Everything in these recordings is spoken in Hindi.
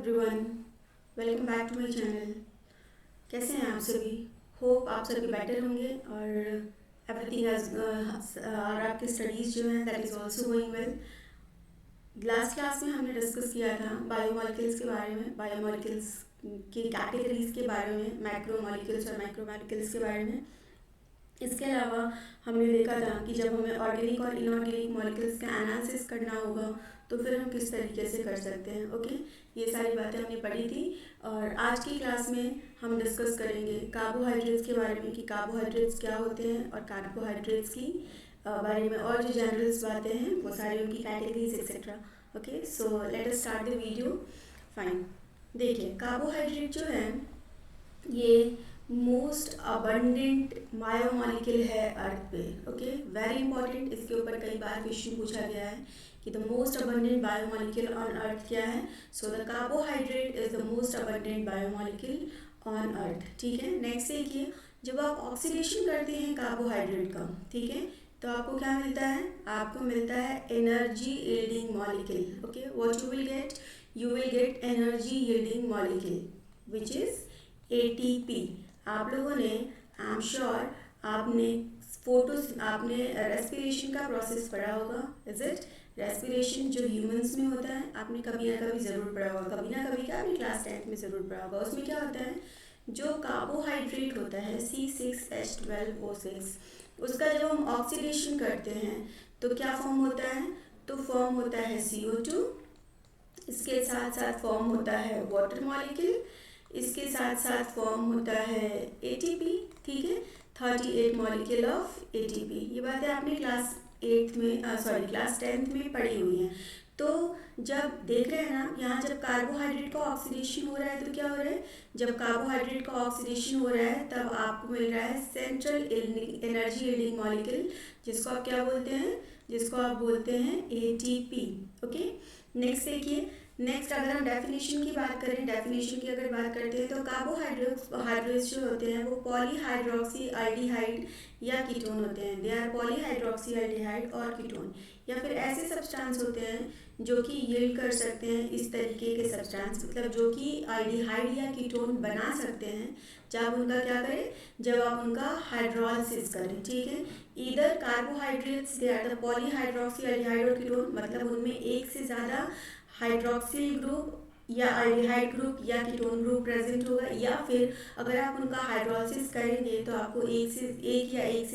Everyone, welcome back to my channel. कैसे हैं आप सभी? होप आप सभी बेटर होंगे और एवरीथिंग और आपकी स्टडीज़ जो हैं that is also going well. Last class में हमने डिस्कस किया था बायोमोलिक्यूल्स के बारे में, बायोमोलिक्यूल्स की कैटेगरीज के बारे में, मैक्रोमोलिक्यूल्स और माइक्रोमोलिक्यूल्स के बारे में। इसके अलावा हमने देखा था कि जब हमें ऑर्गेनिक और इनऑर्गेनिक मॉलिक्यूल्स का एनालिसिस करना होगा तो फिर हम किस तरीके से कर सकते हैं। ओके, ये सारी बातें हमने पढ़ी थी और आज की क्लास में हम डिस्कस करेंगे कार्बोहाइड्रेट्स के बारे में कि कार्बोहाइड्रेट्स क्या होते हैं और कार्बोहाइड्रेट्स की बारे में और जो जनरल्स बातें हैं वो सारी उनकी categories etcetera. Okay, so let us start the video. Fine, देखिए कार्बोहाइड्रेट जो है ये मोस्ट अबंडेंट बायोमॉलिक्यूल है अर्थ पे। ओके, वेरी इंपॉर्टेंट, इसके ऊपर कई बार क्वेश्चन पूछा गया है कि the most abundant biomolecule on earth क्या है। So the carbohydrate is the most abundant biomolecule on earth. ठीक है, नेक्स्ट देखिए, जब आप ऑक्सीडेशन करते हैं कार्बोहाइड्रेट का, ठीक है, तो आपको क्या मिलता है? आपको मिलता है energy yielding molecule. Okay, what you will get energy yielding molecule which is ATP। आप लोगों ने, आई एम श्योर, आपने रेस्पिरेशन का प्रोसेस पढ़ा होगा। Is it? रेस्पिरेशन जो ह्यूमंस में होता है आपने कभी ना कभी ज़रूर पढ़ा होगा, कभी ना कभी क्या, आपने क्लास 10th में ज़रूर पढ़ा होगा। उसमें क्या होता है, जो कार्बोहाइड्रेट होता है C6H12O6, उसका जब हम ऑक्सीडेशन करते हैं तो क्या फॉर्म होता है? तो फॉर्म होता है CO2, इसके साथ साथ फॉर्म होता है वाटर मॉलिक्यूल, इसके साथ साथ फॉर्म होता है ATP। ठीक है, 38 मॉलिक्यूल ऑफ ATP। ये बातें आपने क्लास 10th में पढ़ी हुई हैं। तो जब देख रहे हैं ना, यहाँ जब कार्बोहाइड्रेट का ऑक्सीडेशन हो रहा है तो क्या हो रहा है? जब कार्बोहाइड्रेट का ऑक्सीडेशन हो रहा है तब आपको मिल रहा है सेंट्रल एनर्जी यील्डिंग मॉलिक्यूल, जिसको आप क्या बोलते हैं? जिसको आप बोलते हैं ATP। ओके, नेक्स्ट देखिए, नेक्स्ट अगर हम डेफिनेशन की बात करें, डेफिनेशन की अगर बात करते हैं तो कार्बोहाइड्रेट्स जो होते हैं वो पॉलीहाइड्रोक्सी एल्डिहाइड या कीटोन होते हैं। दे आर पॉलीहाइड्रोक्सी एल्डिहाइड और कीटोन, या फिर ऐसे सब्सटेंस होते हैं जो कि यील्ड कर सकते हैं इस तरीके के सब्सटेंस, मतलब जो कि एल्डिहाइड या कीटोन बना सकते हैं जब उनका क्या करें, जब आप उनका हाइड्रोलिसिस करें। ठीक है, इधर carbohydrates they are the polyhydroxy aldehyde और कीटोन, मतलब उनमें एक से ज़्यादा हाइड्रोक्सिल ग्रुप या एल्डिहाइड ग्रुप या कीटोन ग्रुप प्रेजेंट होगा, या फिर अगर आप उनका हाइड्रोलिसिस करेंगे तो आपको एक से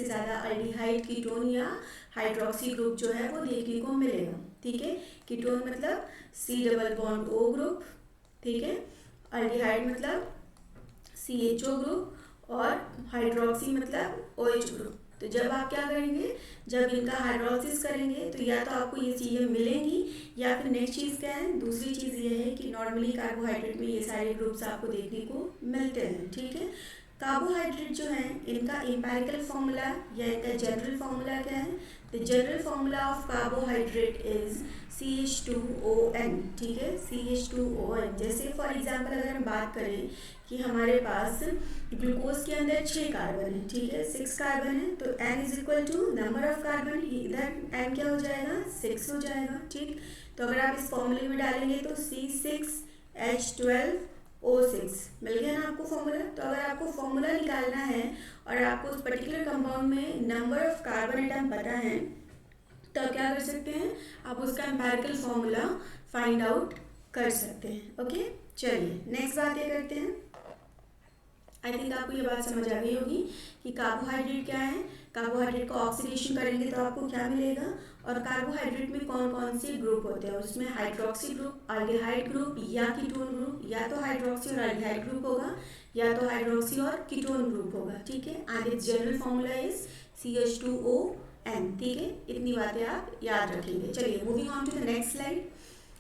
ज़्यादा एल्डिहाइड, कीटोन या हाइड्रोक्सी ग्रुप जो है वो देखने को मिलेगा। ठीक है, कीटोन मतलब C+O ग्रुप, ठीक है, एल्डिहाइड मतलब CHO ग्रुप और हाइड्रोक्सी मतलब OH ग्रुप। तो जब आप क्या करेंगे, जब इनका हाइड्रोलिसिस करेंगे तो या तो आपको ये चीज़ें मिलेंगी, या फिर नेक्स्ट चीज़ क्या है, दूसरी चीज़ ये है कि नॉर्मली कार्बोहाइड्रेट में ये सारे ग्रुप्स आपको देखने को मिलते हैं। ठीक है, कार्बोहाइड्रेट जो है इनका एम्पिरिकल फॉर्मूला या इनका जनरल फॉर्मूला क्या है? The general formula of carbohydrate is CH2ON। ठीक है, CH2ON। जैसे फॉर एग्जांपल अगर हम बात करें कि हमारे पास ग्लूकोज के अंदर 6 कार्बन है, ठीक है, 6 कार्बन है, तो N is equal to number of carbon, इधर N क्या हो जाएगा? 6 हो जाएगा। ठीक, तो अगर आप इस फॉर्मूले में डालेंगे तो C6H12O6 मिल गया ना आपको फॉर्मूला। तो अगर आपको फॉर्मूला निकालना है और आपको उस पर्टिकुलर कंपाउंड में नंबर ऑफ कार्बन एटम पता है तो आप क्या कर सकते हैं? आप उसका एम्पिरिकल फॉर्मूला फाइंड आउट कर सकते हैं। ओके, चलिए नेक्स्ट बात ये करते हैं। आई थिंक आपको ये बात समझ आ गई होगी कि कार्बोहाइड्रेट क्या है। कार्बोहाइड्रेट को ऑक्सीडेशन करेंगे तो आपको क्या मिलेगा, और कार्बोहाइड्रेट में कौन कौन से ग्रुप होते हैं, उसमें हाइड्रोक्सी ग्रुप, एल्डिहाइड ग्रुप या कीटोन ग्रुप, या तो हाइड्रोक्सी और एल्डिहाइड ग्रुप होगा या तो हाइड्रोक्सी और कीटोन ग्रुप होगा। ठीक है, and its general formula is CH2ON। ठीक है, इतनी बातें आप याद रखेंगे। चलिए moving on to the next slide.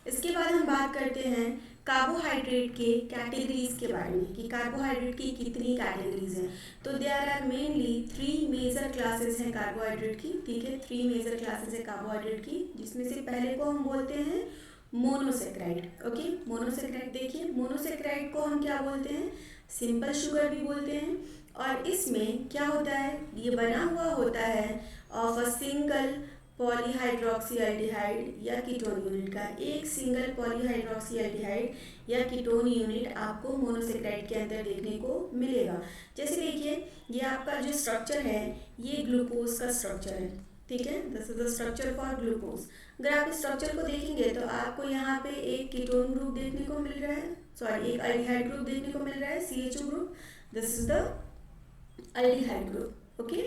इसके बाद हम बात करते हैं कार्बोहाइड्रेट के कैटेगरीज के बारे में कि कार्बोहाइड्रेट की कितनी कैटेगरीज हैं। तो there are mainly 3 major classes हैं कार्बोहाइड्रेट की। ठीक है, 3 मेजर क्लासेस है कार्बोहाइड्रेट की, जिसमें से पहले को हम बोलते हैं मोनोसेक्राइड। ओके, मोनोसेक्राइड देखिए, मोनोसेक्राइड को हम क्या बोलते हैं? सिंपल शुगर भी बोलते हैं। और इसमें क्या होता है, ये बना हुआ होता है ऑफ अ सिंगल पॉलीहाइड्रोक्सीएल्डिहाइड या कीटोन यूनिट का, एक सिंगल पॉलीहाइड्रोक्सीएल्डिहाइड या कीटोन यूनिट आपको मोनोसेक्राइड के अंदर देखने को मिलेगा। जैसे देखिए, ये आपका जो स्ट्रक्चर है ये ग्लूकोज का स्ट्रक्चर है, ठीक है, this is the structure for glucose. अगर आप इस स्ट्रक्चर को देखेंगे तो आपको यहाँ पे एक कीटोन ग्रुप देखने को मिल रहा है, सॉरी एक अल्डिहाइड ग्रुप देखने को मिल रहा है, CHO group, this is the aldehyde group, okay,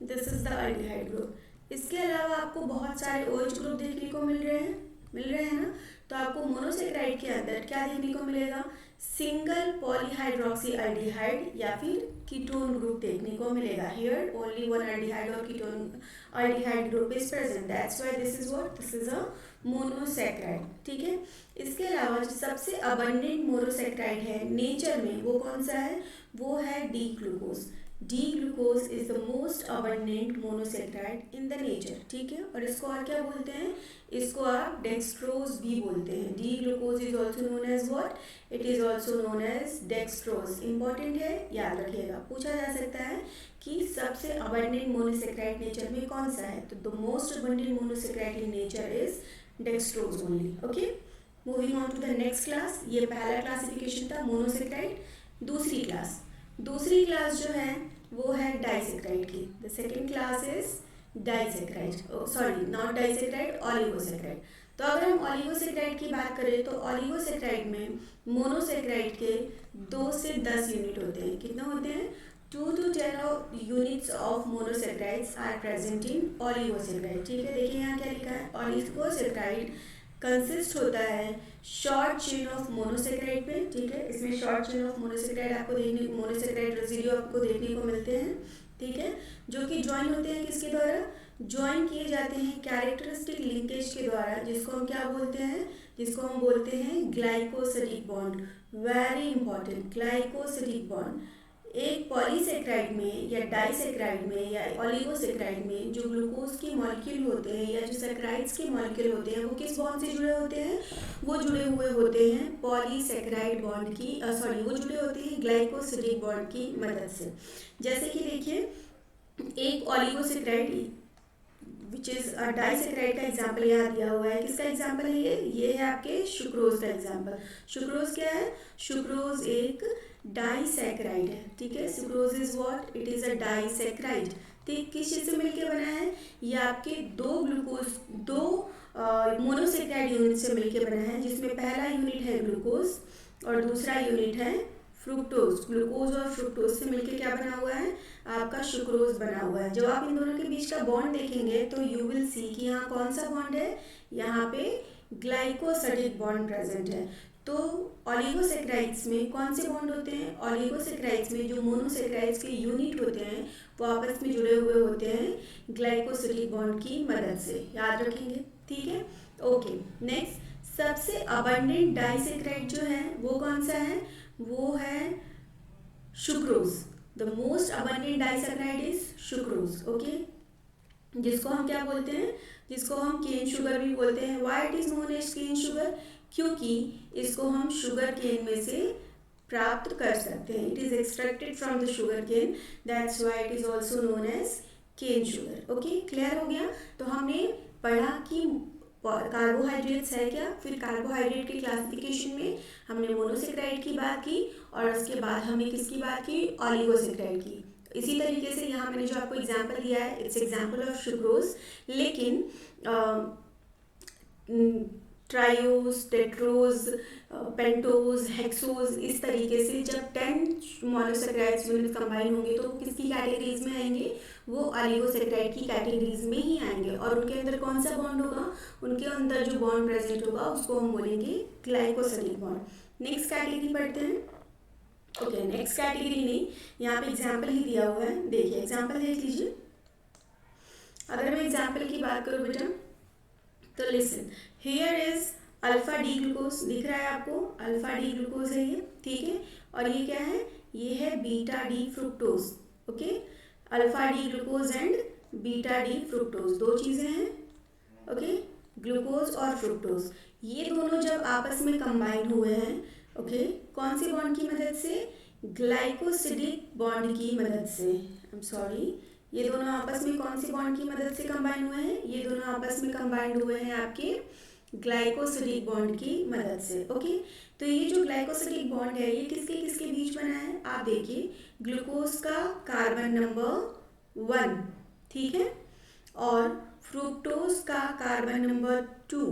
this is the aldehyde group. इसके अलावा आपको बहुत सारे OH ग्रुप देखने को मिल रहे हैं ना। तो आपको मोनोसेक्राइड के अंदर क्या देखने को मिलेगा, सिंगल पॉलीहाइड्रोक्सी अल्डिहाइड या फिर कीटोन ग्रुप देखने को मिलेगा। हियर ओनली वन अल्डिहाइड और ketone aldehyde group is present, that's why this is what, this is a monosaccharide, ठीक है। इसके अलावा जो सबसे अबंडेंट मोनोसेक्राइड है नेचर में वो कौन सा है, वो है D glucose. D glucose is the most abundant monosaccharide in the nature, ठीक है। और इसको और क्या बोलते हैं, इसको आप डेक्सट्रोज भी बोलते हैं। D glucose is also known as what, it is also known as dextrose. Important है, याद रखिएगा, पूछा जा सकता है कि सबसे अबंडेंट मोनोसेक्राइड नेचर में कौन सा है, तो the most abundant monosaccharide in nature is dextrose only, okay. Moving on to the next class, ये पहला क्लासिफिकेशन था मोनोसेक्राइड। दूसरी क्लास जो है वो है डाइसेक्राइड की। The second class is disaccharide, sorry not disaccharide, oligosaccharide. तो अगर हम ऑलिगोसेक्राइड की बात करें तो ऑलिगोसेक्राइड में मोनोसेक्राइड के 2 से 10 यूनिट होते हैं। कितने होते हैं, 2 to 10 units of monosaccharides are present in oligosaccharide, ठीक है। देखिए यहाँ क्या लिखा है, ऑलिगोसेक्राइड कंसिस्ट होता है शॉर्ट चेन ऑफ मोनोसेक्राइड पे, ठीक है। इसमें शॉर्ट चेन ऑफ मोनोसेक्राइड आपको मोनोसेक्राइड रेसिड्यू आपको देखने को मिलते हैं, ठीक है, जो कि ज्वाइन होते हैं किसके द्वारा, ज्वाइन किए जाते हैं कैरेक्टरिस्टिक लिंकेज के द्वारा, जिसको हम क्या बोलते हैं glycosidic bond. Very important, glycosidic bond. एक पॉलीसेक्राइड में या डाइसेक्राइड में या ऑलिगोसेक्राइड में जो ग्लूकोज के मॉलिक्यूल होते हैं या जो सेक्राइड्स के मॉलिक्यूल होते हैं वो किस बॉन्ड से जुड़े होते हैं, वो जुड़े हुए होते हैं पॉलीसेक्राइड बॉन्ड की, वो जुड़े होते हैं ग्लाइकोसिडिक बॉन्ड की मदद से। जैसे कि देखिए, एक ऑलिगोसेक्राइड विच इज डाइसेक्राइड का एग्जाम्पल यहाँ दिया हुआ है। किसका एग्जाम्पल है ये है आपके सुक्रोज का एग्जाम्पल। सुक्रोज क्या है, सुक्रोज एक डाइसेक्राइड है, ठीक है। Sucrose is what, it is a disaccharide. ठीक, किस चीज़ से मिलकर बना है, ये आपके दो मोनोसेक्राइड यूनिट से मिलकर बना है, जिसमें पहला यूनिट है ग्लूकोज और दूसरा यूनिट है फ्रुक्टोज। ग्लूकोज और फ्रुक्टोज से मिलकर क्या बना हुआ है, आपका सुक्रोज बना हुआ है। जब आप इन दोनों के बीच का बॉन्ड देखेंगे तो यू विल सी कि यहाँ कौन सा बॉन्ड है, यहाँ पे ग्लाइकोसिडिक बॉन्ड प्रेजेंट है। तो ऑलिगोसेक्राइड्स में कौन से बॉन्ड होते हैं, ऑलिगोसेक्राइड्स में जो मोनोसेक्राइड्स के यूनिट होते हैं वो आपस में जुड़े हुए होते हैं ग्लाइकोसिडिक बॉन्ड की मदद से, याद रखेंगे, ठीक है, ओके। नेक्स्ट, सबसे अबंडेंट डाइसेक्राइड जो है वो कौन सा है, वो है sucrose. The most abundant disaccharide is sucrose, okay, जिसको हम क्या बोलते हैं, जिसको हम केन शुगर भी बोलते हैं। Why it is known as cane sugar, क्योंकि इसको हम शुगर केन में से प्राप्त कर सकते हैं। It is extracted from the sugar cane, that's why it is also known as cane sugar, okay. Clear हो गया। तो हमने पढ़ा कि कार्बोहाइड्रेट्स है क्या, फिर कार्बोहाइड्रेट के क्लासिफिकेशन में हमने मोनोसेक्राइड की बात की और उसके बाद हमने किसकी बात की, ऑलिगोसेक्राइड की। इसी तरीके से यहाँ मैंने जो आपको एग्जाम्पल दिया है, इट्स एग्जाम्पल ऑफ सुक्रोज, लेकिन ट्रायोज, टेट्रोज, पेंटोज, हेक्सोज, इस तरीके से जब 10 मोनोसेक्राइड्स यूनिट कंबाइन होंगे तो किसकी कैटेगरीज में आएंगे, वो ऑलिगोसेक्राइड की कैटेगरीज में ही आएंगे। और उनके अंदर कौन सा बॉन्ड होगा, उनके अंदर जो बॉन्ड प्रेजेंट होगा उसको हम बोलेंगे ग्लाइकोसिडिक बॉन्ड। नेक्स्ट कैटेगरी पढ़ते हैं, ओके। नेक्स्ट कैटेगरी नहीं, यहाँ पे एग्जाम्पल ही दिया हुआ है, देखिए एग्जाम्पल देख लीजिए। अगर मैं एग्जाम्पल की बात करूँ बेटा, तो listen, here is alpha D glucose, दिख रहा है आपको, अल्फा डी ग्लूकोज है ये, ठीक है। और ये क्या है, ये है beta D fructose, okay. Alpha D glucose and beta D fructose, दो चीजें हैं, ओके, ग्लूकोज और फ्रुक्टोज। ये दोनों जब आपस में कंबाइन हुए हैं, ओके, कौन सी बॉन्ड की मदद से, ग्लाइकोसिडिक बॉन्ड की मदद से। आई एम सॉरी, ये दोनों आपस में कौन सी बॉन्ड की मदद से कंबाइन हुए हैं? ये दोनों आपस में कंबाइंड हुए हैं आपके ग्लाइकोसिडिक बॉन्ड की मदद से। ओके, तो ये जो ग्लाइकोसिडिक बॉन्ड है ये किसके किसके बीच बना है? आप देखिए, ग्लूकोज का कार्बन नंबर 1, ठीक है, और फ्रुक्टोज का कार्बन नंबर 2,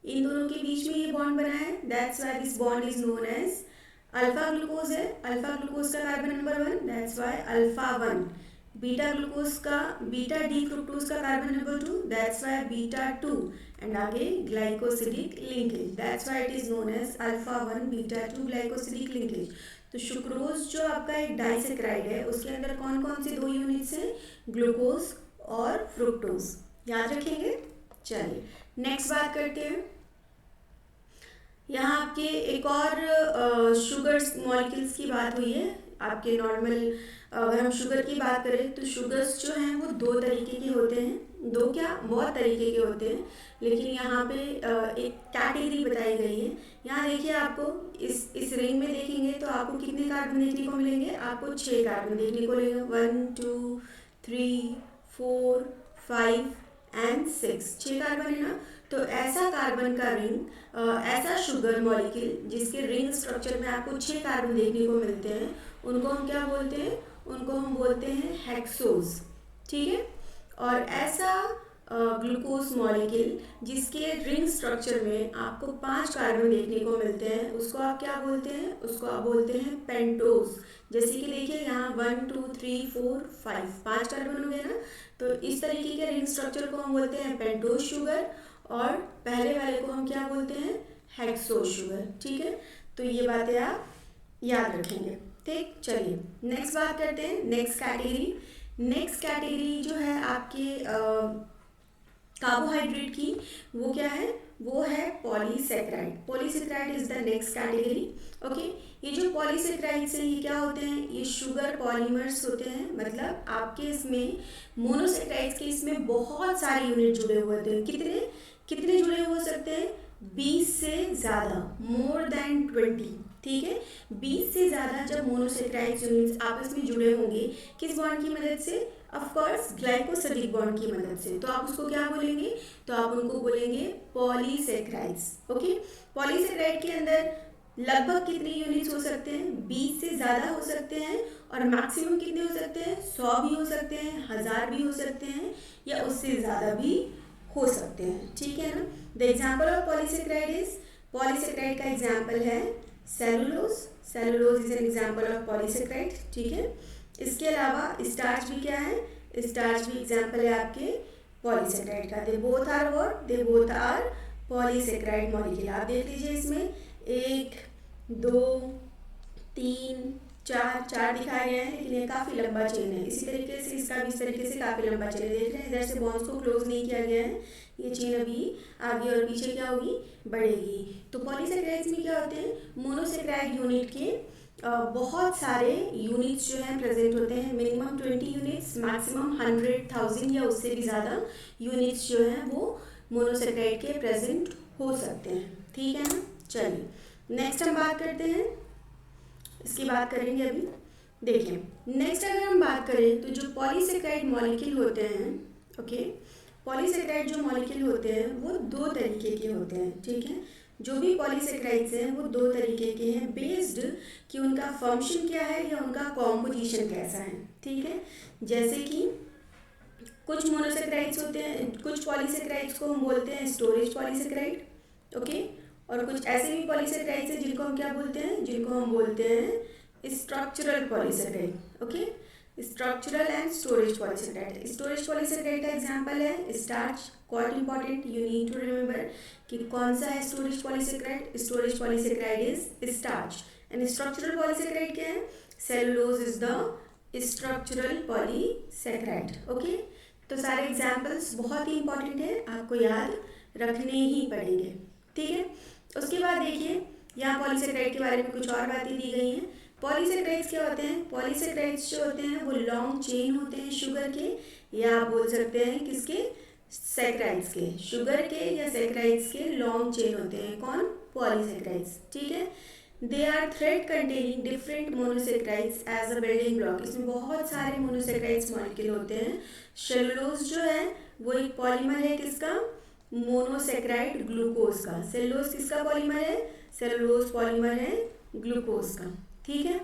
इन दोनों के बीच में ये बॉन्ड बना है। That's why this bond is known as alpha glucose है। अल्फा ग्लूकोज का carbon number 1, that's why alpha 1। Beta glucose का, बीटा डी फ्रुक्टोज का carbon number 2, that's why beta 2। And आगे glycosidic linkage, that's why it is known as alpha 1 beta 2 glycosidic linkage. तो सुक्रोज जो आपका एक डाइसेक्राइड है उसके अंदर कौन कौन से 2 यूनिट्स हैं? ग्लूकोज और फ्रुक्टोज, याद रखेंगे। चलिए नेक्स्ट बात करते हैं। यहाँ आपके एक और शुगर्स मॉलिक्यूल्स की बात हुई है। आपके नॉर्मल अगर हम शुगर की बात करें तो शुगर्स जो हैं वो 2 तरीके के होते हैं। 2 क्या, बहुत तरीके के होते हैं, लेकिन यहाँ पे एक कैटेगरी बताई गई है। यहाँ देखिए, आपको इस रिंग में देखेंगे तो आपको कितने कार्बन देखने को मिलेंगे? आपको 6 कार्बन देखने को मिलेंगे। 1 2 3 4 5 एंड 6, 6 कार्बन है ना। तो ऐसा कार्बन का रिंग, ऐसा शुगर मॉलिक्यूल जिसके रिंग स्ट्रक्चर में आपको 6 कार्बन देखने को मिलते हैं, उनको हम क्या बोलते हैं? उनको हम बोलते हैं हेक्सोज, ठीक है। और ऐसा ग्लूकोज मॉलिक्यूल जिसके रिंग स्ट्रक्चर में आपको 5 कार्बन देखने को मिलते हैं, उसको आप क्या बोलते हैं? उसको आप बोलते हैं पेंटोज। जैसे कि देखिए यहाँ 1 2 3 4 5 कार्बन हो गए ना। तो इस तरीके के रिंग स्ट्रक्चर को हम बोलते हैं पेंटोज शुगर, और पहले वाले को हम क्या बोलते हैं? हेक्सोज शुगर, ठीक है। तो ये बातें आप याद रखेंगे, ठीक। चलिए नेक्स्ट बात करते हैं, नेक्स्ट कैटेगरी। नेक्स्ट कैटेगरी जो है आपके कार्बोहाइड्रेट की, वो क्या है? वो है polysaccharide. Polysaccharide is the next category. Okay, ये जो पॉलीसेक्राइड्स हैं ये क्या होते हैं? ये शुगर पॉलीमर्स होते हैं। मतलब आपके इसमें मोनोसेक्राइड्स के इसमें बहुत सारे यूनिट जुड़े हुए होते हैं। कितने कितने जुड़े हो सकते हैं? 20 से ज़्यादा, मोर देन 20, ठीक है। 20 से ज़्यादा जब मोनोसेक्राइड्स यूनिट्स आपस में जुड़े होंगे, किस बॉन्ड की मदद से? ऑफ कोर्स ग्लाइकोसिडिक बॉन्ड की मदद से। तो आप उसको क्या बोलेंगे? तो आप उनको बोलेंगे पॉलीसेक्राइड्स। ओके, पॉलीसेक्राइड के अंदर लगभग कितने यूनिट्स हो सकते हैं? 20 से ज़्यादा हो सकते हैं, और मैक्सिमम कितने हो सकते हैं? 100 भी हो सकते हैं, 1000 भी हो सकते हैं, या उससे ज़्यादा भी हो सकते हैं, ठीक है ना। The example of polysaccharide is, polysaccharide का एग्जाम्पल है cellulose. Cellulose is an example of polysaccharide, ठीक है। इसके अलावा स्टार्च भी क्या है? स्टार्च भी एग्जाम्पल है आपके पॉलीसेक्राइड का। They both are what? They both are polysaccharide molecule. आप देख लीजिए, इसमें 1 2 3 4 दिखाए गए हैं, लेकिन ये काफ़ी लंबा चेन है। इसी तरीके से इसका भी इस तरीके से काफ़ी लंबा चेन है। देख रहे हैं, इधर से बॉन्ड्स को क्लोज नहीं किया गया है। ये चेन अभी आगे और पीछे क्या होगी? बढ़ेगी। तो पॉलीसेक्राइड्स में क्या होते हैं? मोनोसेक्राइड यूनिट के बहुत सारे यूनिट्स जो हैं प्रेजेंट होते हैं। मिनिमम 20 यूनिट्स, मैक्सिमम 100,000 या उससे भी ज़्यादा यूनिट्स जो हैं वो मोनोसेक्राइड के प्रेजेंट हो सकते हैं, ठीक है ना। चलिए नेक्स्ट हम बात करते हैं, इसकी बात करेंगे अभी। देखिए नेक्स्ट अगर हम बात करें तो जो पॉलीसेक्राइड मॉलिक्यूल होते हैं, ओके, पॉलीसेक्राइड जो मॉलिक्यूल होते हैं वो 2 तरीके के होते हैं, ठीक है। जो भी पॉलीसेक्राइड्स हैं वो 2 तरीके के हैं, बेस्ड कि उनका फंक्शन क्या है या उनका कॉम्पोजिशन कैसा है, ठीक है। जैसे कि कुछ मोनोसेक्राइड्स होते हैं, कुछ पॉलीसेक्राइड्स को हम बोलते हैं स्टोरेज पॉलीसेक्राइड, ओके, और कुछ ऐसे भी पॉलीसेक्राइड्स हैं जिनको हम क्या बोलते हैं? जिनको हम बोलते हैं structural polysaccharide, okay. Structural and storage polysaccharide. Storage polysaccharide का एग्जांपल है starch. Quite important, you need to remember कि कौन सा है storage polysaccharide. Storage polysaccharide is starch. And structural polysaccharide क्या है? Cellulose is the structural polysaccharide, okay. तो सारे एग्जाम्पल्स बहुत ही इंपॉर्टेंट है, आपको याद रखने ही पड़ेंगे, ठीक है। उसके बाद देखिए, यहाँ पॉलीसेक्राइड के बारे में कुछ और बातें दी गई हैं। पॉलीसेक्राइड्स क्या होते हैं? पॉलीसेक्राइड्स जो होते हैं वो लॉन्ग चेन होते हैं शुगर के, या आप बोल सकते हैं किसके? सेक्राइड्स के। शुगर के या सेक्राइड्स के लॉन्ग चेन होते हैं। कौन? पॉलीसेक्राइड्स, ठीक है। They are thread containing different monosaccharides as a building block. इसमें बहुत सारे मोनोसेक्राइड्स मॉलिक्यूल होते हैं। सेलुलोज जो है वो एक पॉलीमर है किसका, मोनोसेक्राइड ग्लूकोज का। सेलुलोज किसका पॉलीमर है, सेलुलोज पॉलीमर है ग्लूकोज का। ठीक है,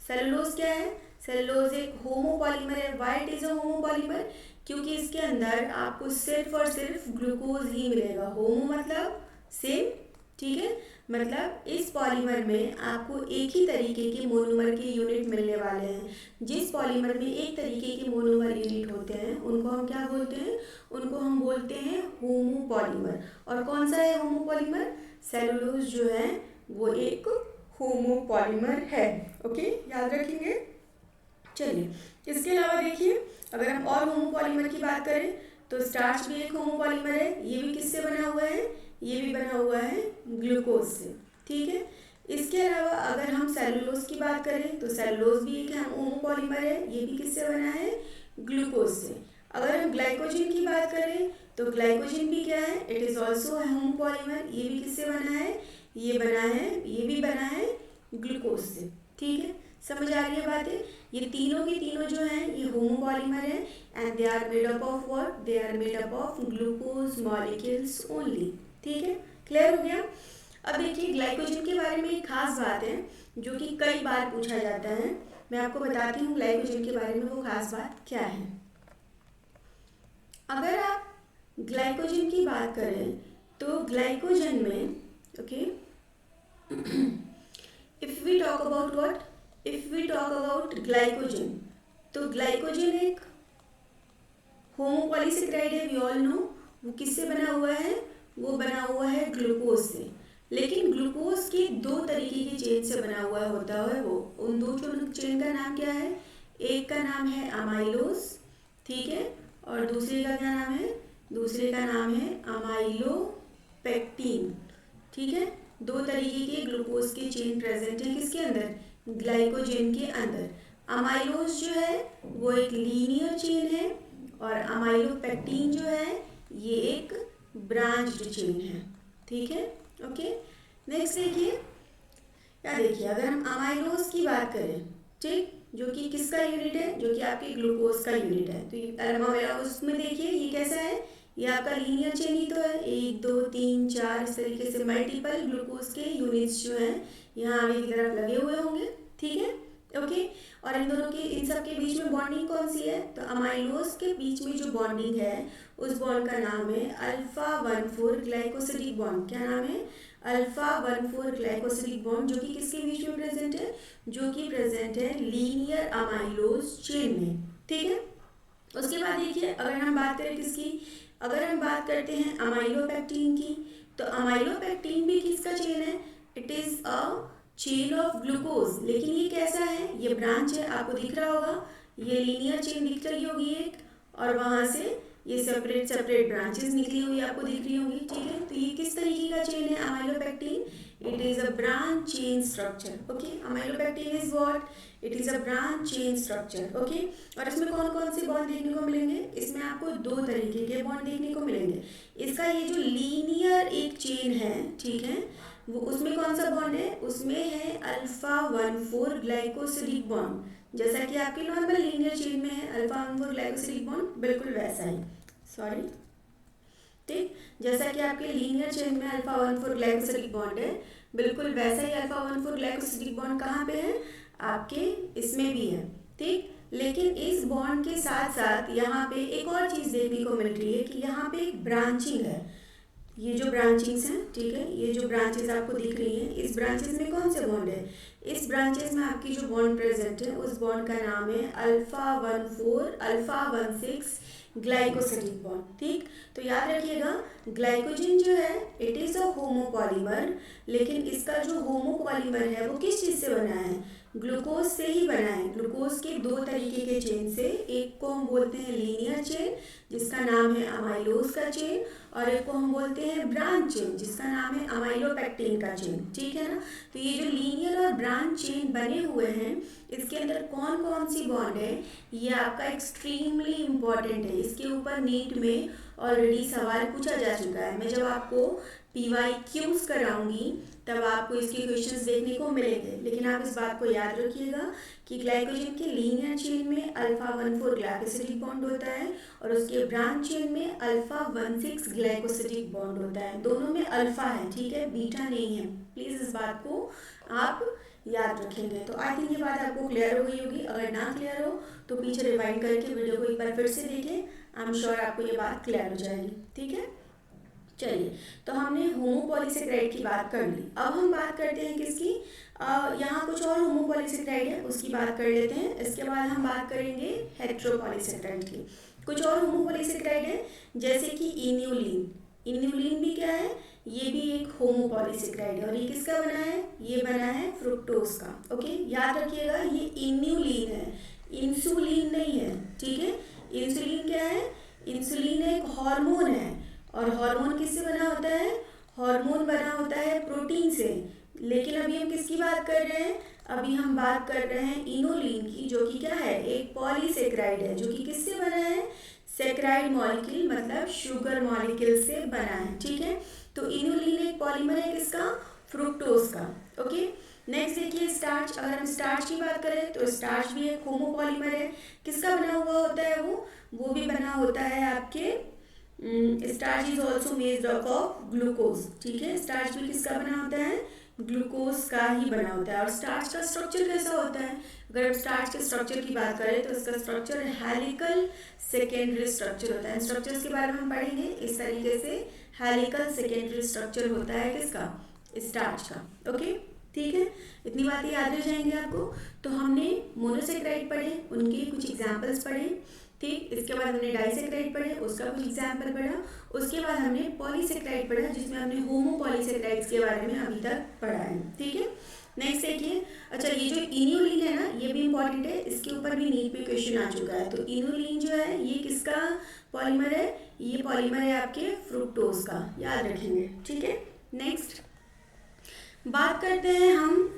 सेलुलोज क्या है, सेलुलोज एक होमोपॉलीमर है। Why it is a homopolymer, क्योंकि इसके अंदर आपको सिर्फ और सिर्फ ग्लूकोज ही मिलेगा। होमो मतलब सेम, ठीक है, मतलब इस पॉलीमर में आपको एक ही तरीके के मोनोमर के यूनिट मिलने वाले हैं। जिस पॉलीमर में एक तरीके के मोनोमर यूनिट होते हैं उनको हम क्या बोलते हैं, उनको हम बोलते हैं होमोपॉलीमर। और कौन सा है होमोपॉलीमर, सेलुलोज जो है वो एक होमोपॉलीमर है। ओके, याद रखेंगे। चलिए, इसके अलावा देखिए, अगर हम और होमोपॉलीमर की बात करें तो स्टार्च भी एक होमोपॉलीमर है। ये भी किससे बना हुआ है, ये भी बना हुआ है ग्लूकोज से। ठीक है, इसके अलावा अगर हम सेलुलोज की बात करें तो सेलुलोज भी एक होमोपॉलीमर है। ये भी किससे बना है, ग्लूकोज से। अगर हम ग्लाइकोजन की बात करें तो ग्लाइकोजन भी क्या है, इट इज ऑल्सो होमोपॉलीमर। ये भी किससे बना है, ये बना है, ये भी बना है ग्लूकोज से। ठीक है, समझ आ रही है बातें। ये तीनों की तीनों जो हैं ये होमोपॉलीमर है and they are made up of what, they are made up of glucose molecules only. ठीक है, क्लियर हो गया। अब देखिए, ग्लाइकोजन के बारे में एक खास बात है जो कि कई बार पूछा जाता है। मैं आपको बताती हूँ ग्लाइकोजन के बारे में वो खास बात क्या है। अगर आप ग्लाइकोजन की बात करें तो ग्लाइकोजन में, okay, if we talk about what, if we talk about glycogen, तो ग्लाइकोजन एक होमोपॉलीसेक्राइड है, वी ऑल नो। वो किससे बना हुआ है, वो बना हुआ है ग्लूकोज से। लेकिन ग्लूकोज के दो तरीके की चेन से बना हुआ होता है वो। उन दो चेन का नाम क्या है, एक का नाम है अमाइलोज, ठीक है, और दूसरे का क्या नाम है, दूसरे का नाम है अमाइलोपेक्टिन। ठीक है, दो तरीके के ग्लूकोज की चेन प्रेजेंट है किसके अंदर, ग्लाइकोजन के अंदर। अमाइलोज जो है वो एक लीनियर चेन है और अमाइलोपेक्टिन जो है ये एक ब्रांच्ड चेन है। ठीक है, ओके। नेक्स्ट देखिए, क्या देखिए, अगर हम अमाइलोज की बात करें, ठीक, जो कि किसका यूनिट है, जो कि आपके ग्लूकोज का यूनिट है। तो अमाइलोज में देखिए ये कैसा है, ये आपका लीनियर चेन ही तो है। 1 2 3 4 इस तरीके से मल्टीपल ग्लूकोज के यूनिट्स जो हैं यहाँ आगे की तरफ लगे हुए होंगे। ठीक है, ओके। और इन दोनों के, इन सब के बीच में बॉन्डिंग कौन सी है, तो अमाइलोज के बीच में जो बॉन्डिंग है उस बॉन्ड का नाम है अल्फा 1,4 ग्लाइकोसिडिक बॉन्ड। क्या नाम है, अल्फा 1,4 ग्लाइकोसिडिक बॉन्ड, जो कि किसके बीच में प्रेजेंट है, जो कि प्रेजेंट है लीनियर अमाइलोज चेन में। ठीक है, उसके बाद देखिए, अगर हम बात करें किसकी, अगर हम बात करते हैं अमाइलोपेक्टिन की, तो अमाइलोपेक्टिन भी किसका चेन है, it is a chain of glucose. लेकिन ये कैसा है, ये ब्रांच है, आपको दिख रहा होगा, ये लीनियर चेन दिख रही होगी एक, और वहां से ये सेपरेट सेपरेट ब्रांचेस निकली हुई आपको दिख रही होंगी। ठीक है, तो ये किस तरीके का चेन है amylopectin, it is a branch chain structure. Okay, amylopectin is what, it is a branch chain structure. Okay, और इसमें कौन कौन से बॉन्ड देखने को मिलेंगे, इसमें आपको दो तरीके के बॉन्ड देखने को मिलेंगे। इसका ये जो लीनियर एक चेन है, ठीक है, वो उसमें कौन सा बॉन्ड है, उसमें है अल्फा 1,4 ग्लाइकोसिडिक बॉन्ड। जैसा कि आपके नॉर्मल लीनियर चेन में है अल्फा 1,4 ग्लाइकोसिडिक बॉन्ड, बिल्कुल वैसा ही, सॉरी, ठीक, जैसा कि आपके लीनियर चेन में अल्फा 1,4 ग्लाइकोसिडिक बॉन्ड है, बिल्कुल वैसा ही अल्फा 1,4 ग्लाइकोसिडिक बॉन्ड कहाँ पे है, आपके इसमें भी है। ठीक, लेकिन इस बॉन्ड के साथ साथ यहाँ पे एक और चीज देखने को मिल रही है कि यहाँ पे एक ब्रांचिंग है। ये जो ब्रांचिंग्स हैं, ठीक है, ये जो ब्रांचेस आपको दिख रही हैं, इस ब्रांचेस में कौन से बॉन्ड है, इस ब्रांचेस में आपकी जो बॉन्ड प्रेजेंट है उस बॉन्ड का नाम है अल्फा 1,4 अल्फा 1,6 ग्लाइकोसिडिक बॉन्ड। ठीक, तो याद रखिएगा, ग्लाइकोजन जो है इट इज अ होमोपॉलीमर, लेकिन इसका जो होमोपॉलीमर है वो किस चीज से बना है, ग्लूकोज से ही बना है। ग्लूकोज के दो तरीके के चेन से, एक को हम बोलते हैं लीनियर चेन जिसका नाम है अमाइलोज का चेन, और एक को हम बोलते हैं ब्रांच चेन जिसका नाम है अमाइलोपेक्टिन का चेन। ठीक है ना, तो ये जो लीनियर और ब्रांच चेन बने हुए हैं इसके अंदर कौन कौन सी बॉन्ड है, ये आपका एक्सट्रीमली इम्पॉर्टेंट है। इसके ऊपर नीट में ऑलरेडी सवाल पूछा जा चुका है। मैं जब आपको PYQs कराऊंगी तब आपको इसके क्वेश्चंस देखने को मिलेंगे, लेकिन आप इस बात को याद रखिएगा कि ग्लाइकोजन के लीनियर चेन में अल्फा 1,4 ग्लाइकोसिडिक बॉन्ड होता है और उसके ब्रांच चेन में अल्फा 1,6 ग्लाइकोसिडिक बॉन्ड होता है। दोनों में अल्फा है, ठीक है, बीटा नहीं है। प्लीज़ इस बात को आप याद रखेंगे। तो आई थिंक ये बात आपको क्लियर हो गई होगी। अगर ना क्लियर हो तो पीछे रिवाइंड करके वीडियो को एक बार फिर से देखें, आई एम श्योर आपको ये बात क्लियर हो जाएगी, ठीक है। चलिए, तो हमने होमोपॉलीसेकेराइड की बात कर ली। अब हम बात करते हैं किसकी, यहाँ कुछ और होमोपॉलीसेकेराइड है उसकी बात कर लेते हैं। इसके बाद हम बात करेंगे हेट्रोपॉलीसेकेराइड की। कुछ और होमोपॉलीसेकेराइड है जैसे कि इन्यूलिन। इन्यूलिन भी क्या है, ये भी एक होमोपॉलीसेकेराइड है और ये किसका बना है, ये बना है फ्रुक्टोज का। ओके, याद रखिएगा ये इन्यूलिन है, इंसुलिन नहीं है, ठीक है। इंसुलिन क्या है, इंसुलिन एक हार्मोन है और हार्मोन किससे बना होता है, हार्मोन बना होता है प्रोटीन से। लेकिन अभी हम किसकी बात कर रहे हैं, अभी हम बात कर रहे हैं इनोलिन की, जो कि क्या है, एक पॉलीसेकेराइड है, जो कि किससे बना है, सेकेराइड मॉलिक्यूल मतलब शुगर मॉलिक्यूल से बना है, ठीक है। तो इनोलिन एक पॉलीमर है किसका, फ्रुक्टोज का। ओके, नेक्स्ट देखिए स्टार्च। अगर हम स्टार्च की बात करें तो स्टार्च भी एक होमोपॉलीमर है। किसका बना हुआ होता है वो भी बना होता है आपके starch is also made up of glucose, ठीक है। स्टार्च भी किसका बना होता है, ग्लूकोज का ही बना होता है। और स्टार्च का स्ट्रक्चर कैसा होता है, अगर आप स्टार्च के स्ट्रक्चर की बात करें तो इसका स्ट्रक्चर हेलिकल सेकेंडरी स्ट्रक्चर होता है। स्ट्रक्चर्स के बारे में हम पढ़ेंगे। इस तरीके से हेलिकल सेकेंडरी स्ट्रक्चर होता है किसका, स्टार्च का। ओके, ठीक है, इतनी बातें याद रह जाएंगे आपको। तो हमने मोनोसेकेराइड पढ़े, उनके कुछ एग्जाम्पल्स पढ़े, ठीक। इसके बाद हमने डाइसेकेराइड पढ़े, उसका कुछ एग्जाम्पल पढ़ा। उसके बाद हमने पॉलीसेकेराइड पढ़ा, जिसमें हमने होमोपॉलीसेकेराइड्स के बारे में अभी तक पढ़ा है, ठीक है। नेक्स्ट देखिए, अच्छा ये जो इन्यूलिन है ना, ये भी इंपॉर्टेंट है, इसके ऊपर भी नीट में क्वेश्चन आ चुका है। तो इन्यूलिन जो है ये किसका पॉलीमर है, ये पॉलीमर है आपके फ्रुक्टोज का, याद रखेंगे, ठीक है। नेक्स्ट बात करते हैं हम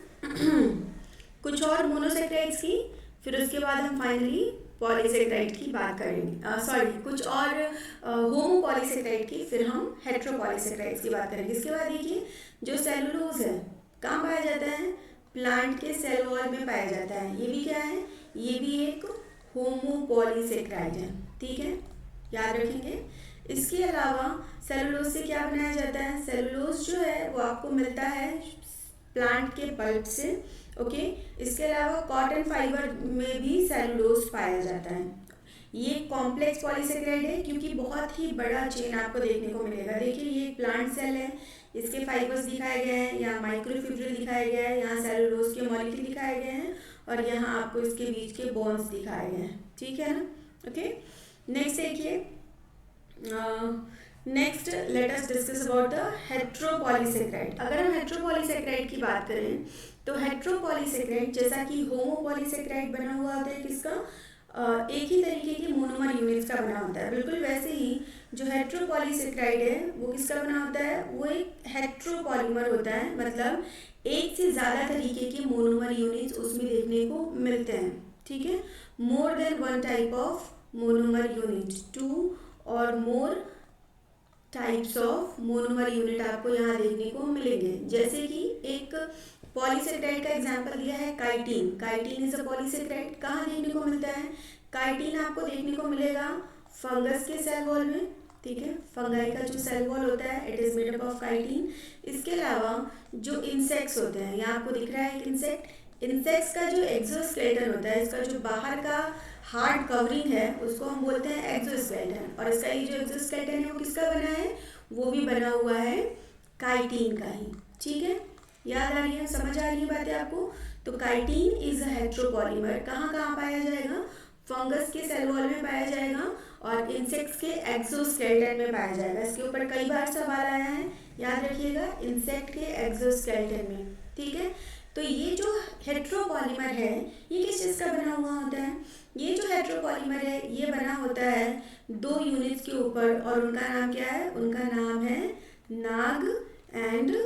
कुछ और मोनोसेकेराइड्स की, फिर उसके बाद हम फाइनली पॉलीसेकेराइड की बात करेंगे, सॉरी कुछ और होमोपॉलीसेकेराइड की, फिर हम हेट्रोपॉलीसेकेराइड्स की बात करेंगे। इसके बाद देखिए जो सेलुलोज है कहाँ पाया जाता है, प्लांट के सेल वॉल में पाया जाता है। ये भी क्या है, ये भी एक होमोपॉलीसेकेराइड है, ठीक है, याद रखेंगे। इसके अलावा सेलुलोज से क्या बनाया जाता है, सेलुलोज जो है वो आपको मिलता है प्लांट के पल्प से। ओके, इसके अलावा कॉटन फाइबर में भी सेलुलोज पाया जाता है। ये कॉम्प्लेक्स पॉलीसेकेराइड है क्योंकि बहुत ही बड़ा चेन आपको देखने को मिलेगा। देखिए ये एक प्लांट सेल है, इसके फाइबर्स दिखाए गए हैं, यहाँ माइक्रोफिब्रिल दिखाए गए हैं, यहाँ सेलुलोज के मॉलिक्यूल दिखाए गए हैं और यहाँ आपको इसके बीच के बॉन्ड्स दिखाए गए हैं, ठीक है ना। ओके, नेक्स्ट देखिए, next let us discuss about the heteropolysaccharide. अगर हम हेट्रोपॉलीसेकेराइड की बात करें तो हेट्रोपॉलीसेकेराइड जैसा कि होमोपॉलीसेकेराइड बना हुआ होता है किसका, एक ही तरीके के मोनोमर यूनिट्स का बना होता है। बिल्कुल वैसे ही जो हेट्रोपॉलीसेकेराइड है वो किसका बना होता है, वो एक हेट्रोपॉलीमर होता है, मतलब एक से ज़्यादा तरीके के मोनोमर यूनिट्स उसमें देखने को मिलते हैं, ठीक है। More than one type of monomer unit, 2 और more types of monomer unit आपको यहाँ देखने को मिलेंगे। जैसे कि एक पॉलीसेकेराइड का एग्जांपल दिया है chitin. Chitin is a polysaccharide, कहाँ देखने को मिलता है, काइटिन आपको देखने को मिलेगा फंगस के सेल वॉल में, ठीक है। फंगाई का जो सेल वॉल होता है it is made up of chitin. इसके अलावा जो इंसेक्ट्स होते हैं, यहाँ आपको दिख रहा है एक इंसेक्ट, इंसेक्ट्स का जो एक्सोस्केलेटन होता है, इसका जो बाहर का हार्ड कवरिंग है उसको हम बोलते हैं एक्सोस्केलेटन। और इसका ये जो एक्सोस्केलेटन है वो किसका बना है, वो भी बना हुआ है काइटिन का ही, ठीक है। याद आ रही है, समझ आ रही है बातें आपको। तो काइटिन इज अ हेट्रोपॉलीमर, कहाँ कहाँ पाया जाएगा, फंगस के सेल वॉल में पाया जाएगा और इंसेक्ट्स के एक्सोस्केलेटन में पाया जाएगा। इसके ऊपर कई बार सवाल आया है, याद रखिएगा, इंसेक्ट के एक्सोस्केलेटन में, ठीक है। तो ये जो हेट्रोपॉलीमर है ये किस चीज़ का बना हुआ होता है, ये जो हेट्रोपॉलीमर है ये बना होता है 2 यूनिट्स के ऊपर और उनका नाम क्या है, उनका नाम है नाग एंड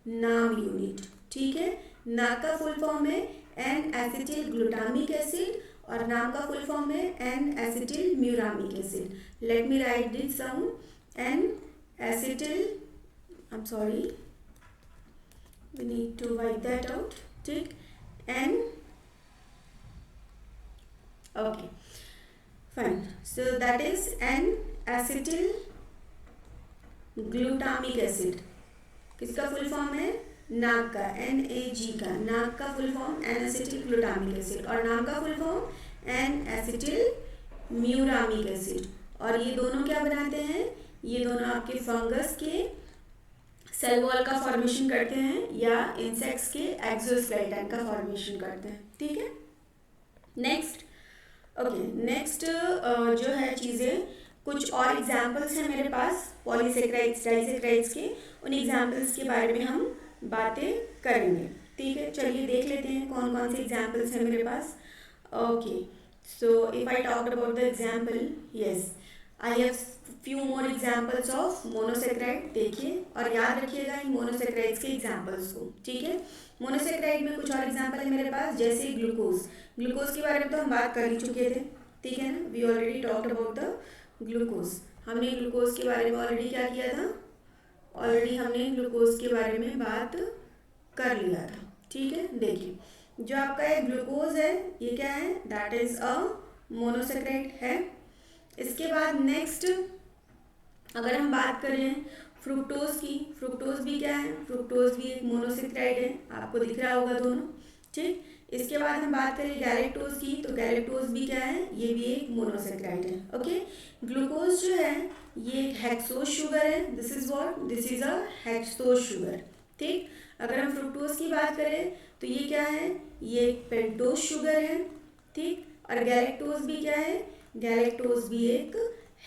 नाम यूनिट, ठीक है। नाग का फुल फॉर्म है एन एसिटिल ग्लूटामिक एसिड और नाम का फुल फॉर्म है N acetyl muramic acid. Let me write this down, N acetyl, I am sorry, we need to write that out, ठीक, N, okay fine, so that is N acetyl glutamic acid. किसका फुल फॉर्म है? नाक का, NAG का, नाक का full form N acetyl glutamic acid, और नाम का full form N acetyl muramic acid. और ये दोनों क्या बनाते हैं? ये दोनों आपके फंगस के सेल वॉल का फॉर्मेशन करते हैं या इंसेक्ट्स के एक्सोस्केलेटन का फॉर्मेशन करते हैं, ठीक है। नेक्स्ट, ओके, नेक्स्ट जो है चीज़ें, कुछ और एग्जाम्पल्स हैं मेरे पास पॉलीसेक्राइड्स, डाइसेक्राइड्स के, उन एग्जाम्पल्स के बारे में हम बातें करेंगे, ठीक है। चलिए देख लेते हैं कौन कौन से एग्जाम्पल्स हैं मेरे पास। Okay, so if I talk about the example, yes, I have few more examples of monosaccharide. देखिए और याद रखिएगा इन मोनोसेक्राइड्स के एग्जाम्पल्स को, ठीक है। मोनोसेक्राइड में कुछ और एग्जाम्पल है मेरे पास, जैसे ग्लूकोज। ग्लूकोज के बारे में तो हम बात कर ही चुके थे, ठीक है ना, we already talked about the glucose. हमने ग्लूकोज के बारे में ऑलरेडी क्या किया था? ऑलरेडी हमने ग्लूकोज के बारे में बात कर लिया था, ठीक है। देखिए जो आपका ये ग्लूकोज है, ये क्या है? दैट इज अ मोनोसेक्राइड है। इसके बाद नेक्स्ट अगर हम बात करें फ्रुक्टोज की, फ्रुक्टोज भी क्या है? फ्रुक्टोज भी एक मोनोसेक्राइड है, आपको दिख रहा होगा दोनों, ठीक। इसके बाद हम बात करें गैलेक्टोज की, तो गैलेक्टोज भी क्या है? ये भी एक मोनोसेक्राइड है, ओके। ग्लूकोज जो है ये एक हेक्सोज शुगर है, this is what? This is a hexose sugar, ठीक। अगर हम फ्रुक्टोज की बात करें तो ये क्या है? ये एक पेंटोज शुगर है, ठीक। और गैलेक्टोज भी क्या है? गैलेक्टोज भी एक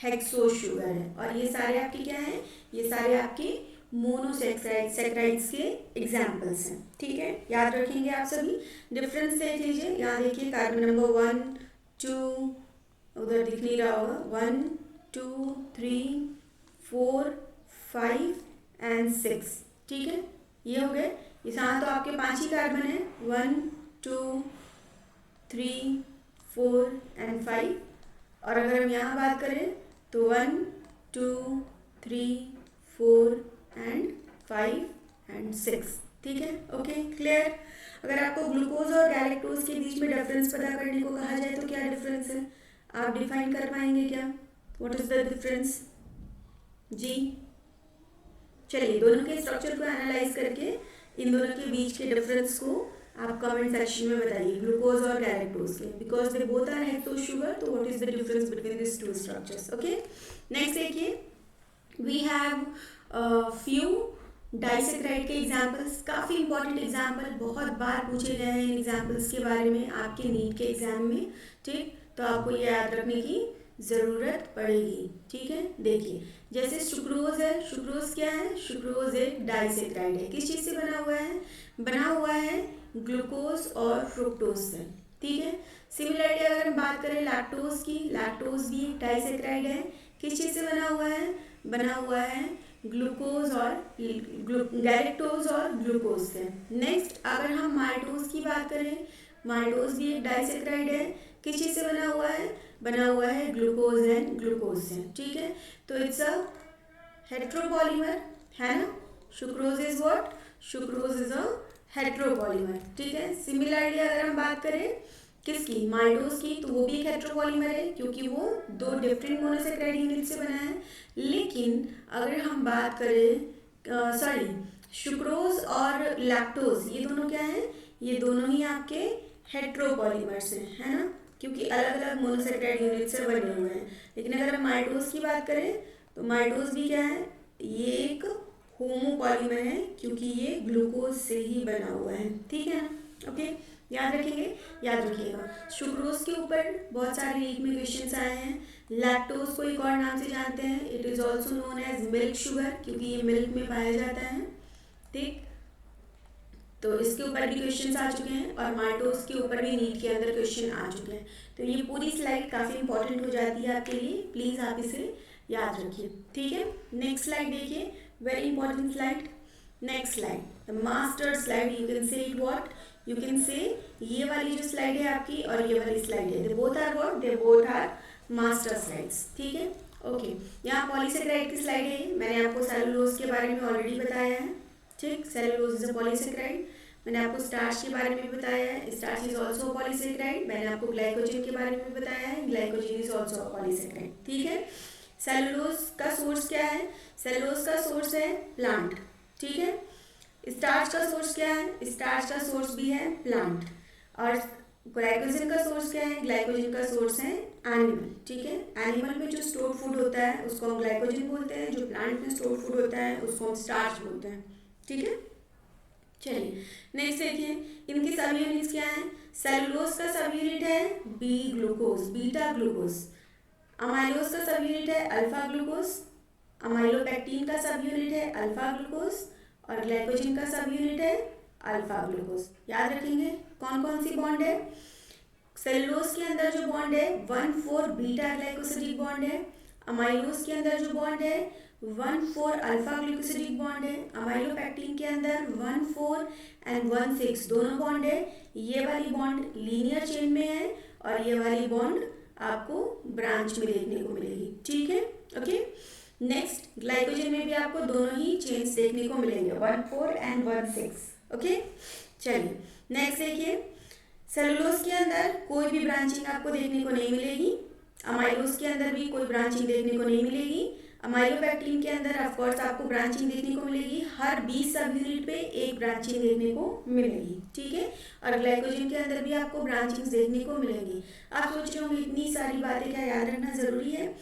हेक्सोज शुगर है। और ये सारे आपके क्या हैं? ये सारे आपके मोनोसेक्राइड्स के एग्जाम्पल्स हैं, ठीक है। याद रखेंगे आप सभी। डिफरेंस देख लीजिए, यहाँ देखिए कार्बन नंबर 1 2, उधर दिख नहीं रहा होगा, 1 2 3 4 5 एंड 6, ठीक है। ये हो गए, इस यहाँ तो आपके 5 ही कार्बन है, 1 2 3 4 एंड 5। और अगर हम यहाँ बात करें तो 1 2 3 4 एंड 5 एंड 6, ठीक है, ओके, क्लियर। अगर आपको ग्लूकोज और गैलेक्टोज के बीच में डिफरेंस पता करने को कहा जाए तो क्या डिफरेंस है? आप डिफाइन कर पाएंगे क्या? व्हाट इज द डिफरेंस जी? चलिए दोनों के स्ट्रक्चर को एनालाइज करके इन दोनों के बीच के डिफरेंस को आप कमेंट सेक्शन में बताइए, ग्लूकोज और गैलेक्टोज के, because they both are hexose sugar, तो what is the difference between this two structures, okay. Next देखिए, वी हैव फ्यू डाइसेक्राइड के एग्जाम्पल्स, काफ़ी इंपॉर्टेंट एग्जाम्पल, बहुत बार पूछे गए हैं इन एग्जाम्पल्स के बारे में आपके नीट के एग्जाम में, ठीक। तो आपको ये याद रखने की ज़रूरत पड़ेगी, ठीक है। देखिए जैसे सुक्रोज है, सुक्रोज क्या है? सुक्रोज एक डाइसेक्राइड है, किस चीज़ से बना हुआ है? बना हुआ है ग्लूकोज और फ्रुक्टोज से, ठीक है। सिमिलरली अगर हम बात करें लैक्टोज की, लैक्टोज भी एक डाइसेक्राइड है, किस चीज़ से बना हुआ है? बना हुआ है ग्लूकोज और गैलेक्टोज और ग्लूकोज से। नेक्स्ट अगर हम माल्टोज की बात करें, माल्टोज भी एक डाइसेक्राइड है, किस चीज़ से बना हुआ है? बना हुआ है ग्लूकोज एंड ग्लूकोज से, ठीक है। तो इट्स अ हेट्रोपॉलीमर, है ना। Sucrose is what? Sucrose is a heteropolymer, ठीक है। सिमिलरली अगर हम बात करें किसकी? माल्टोज की, तो वो भी एक हेट्रोपॉलीमर है क्योंकि वो 2 डिफरेंट मोनोसेक्राइड यूनिट से बना है। लेकिन अगर हम बात करें सॉरी सुक्रोज और लैक्टोज, ये दोनों क्या है? ये दोनों ही आपके हेट्रोपॉलीमर्स हैं, है ना, क्योंकि अलग अलग मोनोसेक्राइड यूनिट से बने हुए हैं। लेकिन अगर हम माल्टोज की बात करें तो माल्टोज भी क्या है? ये एक होमोपॉलीमर है क्योंकि ये ग्लूकोज से ही बना हुआ है, ठीक है ना, ओके। याद रखेंगे, याद रखिएगा। सुक्रोज के ऊपर बहुत सारे नीट में क्वेश्चंस आए हैं। लैक्टोज को एक और नाम से जानते हैं, it is also known as milk sugar, क्योंकि ये मिल्क में पाया जाता है, ठीक। तो इसके ऊपर भी क्वेश्चंस आ चुके हैं और माल्टोज के ऊपर भी नीट के अंदर क्वेश्चन आ चुके हैं। तो ये पूरी स्लाइड काफ़ी इंपॉर्टेंट हो जाती है आपके लिए, प्लीज़ आप इसे याद रखिए, ठीक है। नेक्स्ट स्लाइड देखिए, very important slide. Next slide, the master slide, you can say it what? You can say ये वाली जो स्लाइड है आपकी और ये वाली स्लाइड है, they both are what, they both are master slides, ठीक है। ओके, यहाँ पॉलीसेकेराइड की स्लाइड है, मैंने आपको सेलुलोज के बारे में ऑलरेडी बताया है, ठीक। Cellulose is a polysaccharide. मैंने आपको स्टार्च के बारे में भी बताया है, स्टार्च इज ऑल्सो पॉलीसेकेराइड। मैंने आपको ग्लाइकोजन के बारे में भी बताया है, ग्लाइकोजन इज ऑल्सो पॉलीसेकेराइड, ठीक है। सेलुलोज का सोर्स क्या है? सेलुलोज का सोर्स है प्लांट, ठीक है। स्टार्च का सोर्स क्या है? स्टार्च का सोर्स भी है प्लांट। और ग्लाइकोजन का सोर्स क्या है? ग्लाइकोजन का सोर्स है एनिमल, ठीक है। एनिमल में जो स्टोर्ड फूड होता है उसको हम ग्लाइकोजन बोलते हैं, जो प्लांट में स्टोर्ड फूड होता है उसको हम स्टार्च बोलते हैं, ठीक है। चलिए नेक्स्ट देखिए, इनकी सब यूनिट्स क्या है? सेलुलोज का सब यूनिट है B glucose, beta glucose. Amylose का सब यूनिट है अल्फा ग्लूकोज। अमाइलोपेक्टिन का सब यूनिट है अल्फा ग्लूकोज। और ग्लाइकोजन का सब यूनिट है अल्फा ग्लूकोज। याद रखेंगे कौन कौन सी बॉन्ड है? सेलुलोज के अंदर जो बॉन्ड है 1,4 बीटा ग्लाइकोसिडिक बॉन्ड है। अमाइलोज के अंदर जो बॉन्ड है 1,4 अल्फा ग्लूकोसिडिक बॉन्ड है। अमाइलोपेक्टिन के अंदर 1,4 एंड 1,6 दोनों बॉन्ड है। ये वाली बॉन्ड लीनियर चेन में है और ये वाली बॉन्ड आपको ब्रांच में देखने को मिलेगी, ठीक है। ओके, नेक्स्ट ग्लाइकोजन में भी आपको दोनों ही चेन्स देखने को मिलेंगे 1,4 एंड 1,6, ओके। चलिए नेक्स्ट देखिए, सेलुलोज के अंदर कोई भी ब्रांचिंग आपको देखने को नहीं मिलेगी। अमाइलोज के अंदर भी कोई ब्रांचिंग देखने को नहीं मिलेगी। अमाइलोपेक्टिन के अंदर ऑफ कोर्स आपको ब्रांचिंग देखने को मिलेगी, हर 20 सब यूनिट पे एक ब्रांचिंग देखने को मिलेगी, ठीक है। और ग्लाइकोजन के अंदर भी आपको ब्रांचिंग्स देखने को मिलेंगी। आप सोच रहे होंगे इतनी सारी बातें क्या याद रखना जरूरी है?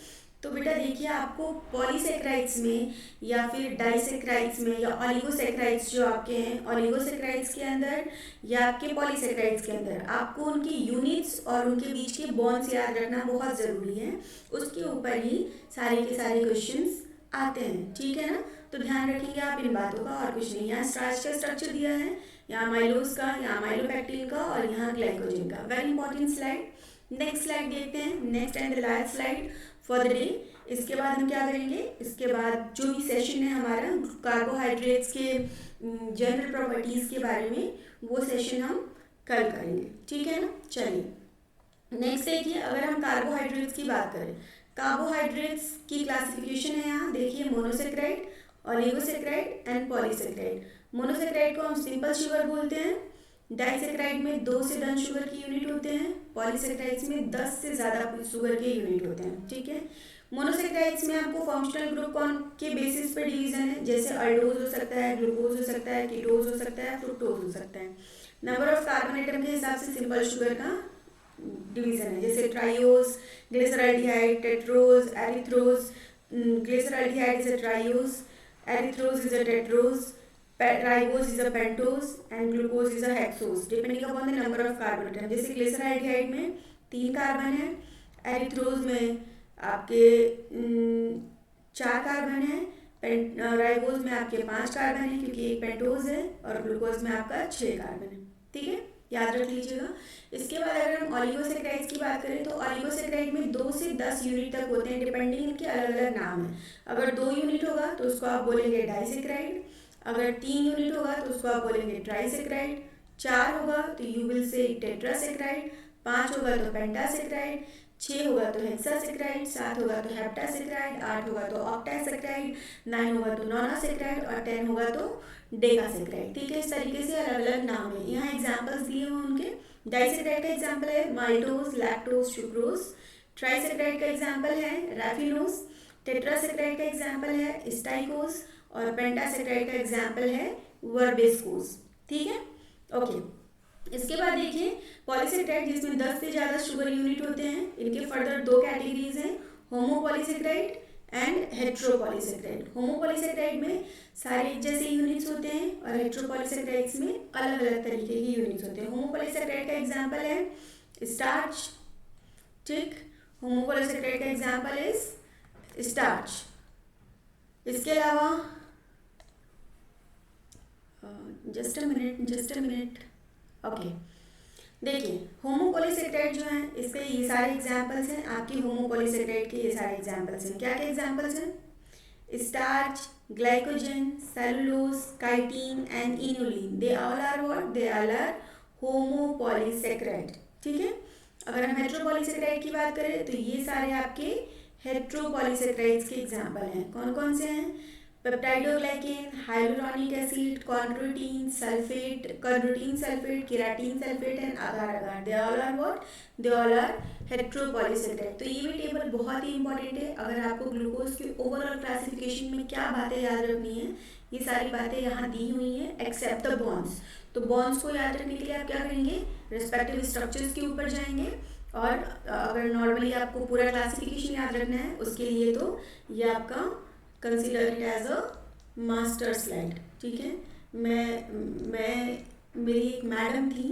तो बेटा देखिए, आपको पॉलीसेक्राइड्स में या फिर डाइसेक्राइड्स में या ऑलिगोसेक्राइड्स जो आपके हैं, ऑलिगोसेक्राइड्स के अंदर या आपके पॉलीसेक्राइड्स के अंदर आपको उनकी यूनिट्स और उनके बीच के बॉन्ड्स याद रखना बहुत ज़रूरी है। उसके ऊपर ही सारे के सारे क्वेश्चंस आते हैं, ठीक है ना। तो ध्यान रखेंगे आप इन बातों का, और कुछ नहीं। यहाँ स्टार्च का स्ट्रक्चर दिया है, यहाँ माइलोज का, यहाँ माइलोपेक्टिन का और यहाँ ग्लाइकोजन का। Very important slide. Next slide देखते हैं, next and the last slide for the day. इसके बाद हम क्या करेंगे? इसके बाद जो भी सेशन है हमारा कार्बोहाइड्रेट्स के जनरल प्रॉपर्टीज के बारे में, वो सेशन हम कल करेंगे, ठीक है ना। चलिए नेक्स्ट देखिए, अगर हम कार्बोहाइड्रेट्स की बात करें, कार्बोहाइड्रेट्स की क्लासिफिकेशन है यहाँ देखिए, monosaccharide, oligosaccharide and polysaccharide. Monosaccharide को हम सिंपल शुगर बोलते हैं। डाइसेक्राइड में 2 से 10 शुगर के यूनिट होते हैं। पॉलीसेक्राइड्स में 10 से ज़्यादा शुगर के यूनिट होते हैं, ठीक है। मोनोसेक्राइड्स में आपको फंक्शनल ग्रुप कौन के बेसिस पे डिवीजन है, जैसे अल्डोज हो सकता है, ग्लूकोज हो सकता है, कीटोज हो सकता है, फ्रुक्टोज हो सकता है। नंबर ऑफ कार्बन एटम के हिसाब से सिंपल शुगर का डिवीजन है, जैसे triose, glyceraldehyde, tetrose, erythrose. Glyceraldehyde is a triose, erythrose is a tetrose, ribose is a pentose and glucose is a hexose depending upon the number of carbon atom। जैसे ग्लिसरॉल्डिहाइड में 3 कार्बन है, एरिथ्रोज में आपके 4 कार्बन है, राइबोज में आपके 5 कार्बन है क्योंकि एक पेंटोज है, और ग्लूकोज में आपका 6 कार्बन है, ठीक है, याद रख लीजिएगा। इसके बाद अगर हम ऑलिगोसेक्राइड्स की बात करें तो ऑलिगोसेक्राइड में 2 से 10 यूनिट तक होते हैं, डिपेंडिंग इनके अलग अलग नाम है। अगर 2 यूनिट होगा तो उसको आप बोलेंगे डाइसेक्राइड, अगर 3 यूनिट होगा तो उसको आप बोलेंगे ट्राइसेक्राइड, 4 होगा तो यू विल से टेट्रासेक्राइड, 5 होगा तो पेंटासेक्राइड, 6 होगा तो हेक्सासेक्राइड, 7 होगा तो हेप्टासेक्राइड, 8 होगा तो ऑक्टासेक्राइड, 9 होगा तो नॉनासेक्राइड और 10 होगा तो डेकासेक्राइड, ठीक है। इस तरीके से अलग अलग नाम है। यहाँ एग्जाम्पल्स दिए हुए उनके। डाइसेक्राइड का एग्जाम्पल है माल्टोज, लैक्टोज, सुक्रोज। ट्राइसेक्राइड का एग्जाम्पल है रैफिनोज। टेट्रासेक्राइड का एग्जाम्पल है स्टाइकोज और पेंटासेक्राइड का एग्जाम्पल है वर्बेस्कोज, ठीक है, ओके। इसके बाद देखिए पॉलीसेक्राइड, जिसमें 10 से ज़्यादा शुगर यूनिट होते हैं। इनके फर्दर 2 कैटेगरीज हैं, होमोपॉलीसेक्राइड एंड हेट्रोपॉलीसेक्राइड। होमोपॉलीसेक्राइड में सारे एक जैसे यूनिट्स होते हैं और हेट्रोपॉलीसेक्राइड्स में अलग अलग तरीके के यूनिट्स होते हैं। होमोपॉलीसेक्राइड का एग्जाम्पल है स्टार्च, ठीक। होमोपॉलीसेक्राइड का एग्जाम्पल इज स्टार्च। इसके अलावा जस्ट अ मिनट, ओके। देखिए होमोपॉलीसेक्राइड जो है, इसके ये सारे एग्जांपल्स हैं आपकी होमोपॉलीसेक्राइड के। ये सारे एग्जांपल्स हैं, क्या क्या एग्जांपल्स हैं? Starch, glycogen, cellulose, chitin and inulin, they all are what? They all are homopolysaccharide, ठीक है। अगर हम हेट्रोपॉलीसेकेराइड की बात करें तो ये सारे आपके हेट्रोपॉलीसेकेराइड्स के एग्जाम्पल हैं। कौन कौन से हैं? Peptidoglycan, hyaluronic acid, chondroitin sulphate, keratan sulphate and agar agar, they all are what? They all are heteropolysaccharide. तो ये भी टेबल बहुत ही इंपॉर्टेंट है। अगर आपको ग्लूकोज के ओवरऑल क्लासिफिकेशन में क्या बातें याद रखनी है, ये सारी बातें यहाँ दी हुई हैं एक्सेप्ट द बॉन्ड्स। तो बॉन्ड्स को याद रखने के लिए आप क्या करेंगे? रिस्पेक्टिव स्ट्रक्चर्स के ऊपर जाएंगे। और अगर नॉर्मली आपको पूरा क्लासिफिकेशन याद रखना है उसके लिए तो ये आपका consider it as a master slide, ठीक है। मैं मेरी एक मैडम थी,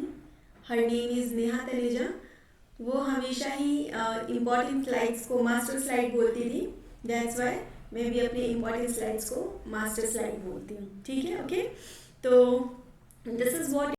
her name is Neha Taleja. वो हमेशा ही इम्पॉर्टेंट स्लाइड्स को मास्टर स्लाइड बोलती थी। दैट्स वाई मैं भी अपने इम्पॉर्टेंट स्लाइड्स को मास्टर स्लाइड बोलती हूँ, ठीक है। ओके, तो दिस इज़ व्हाट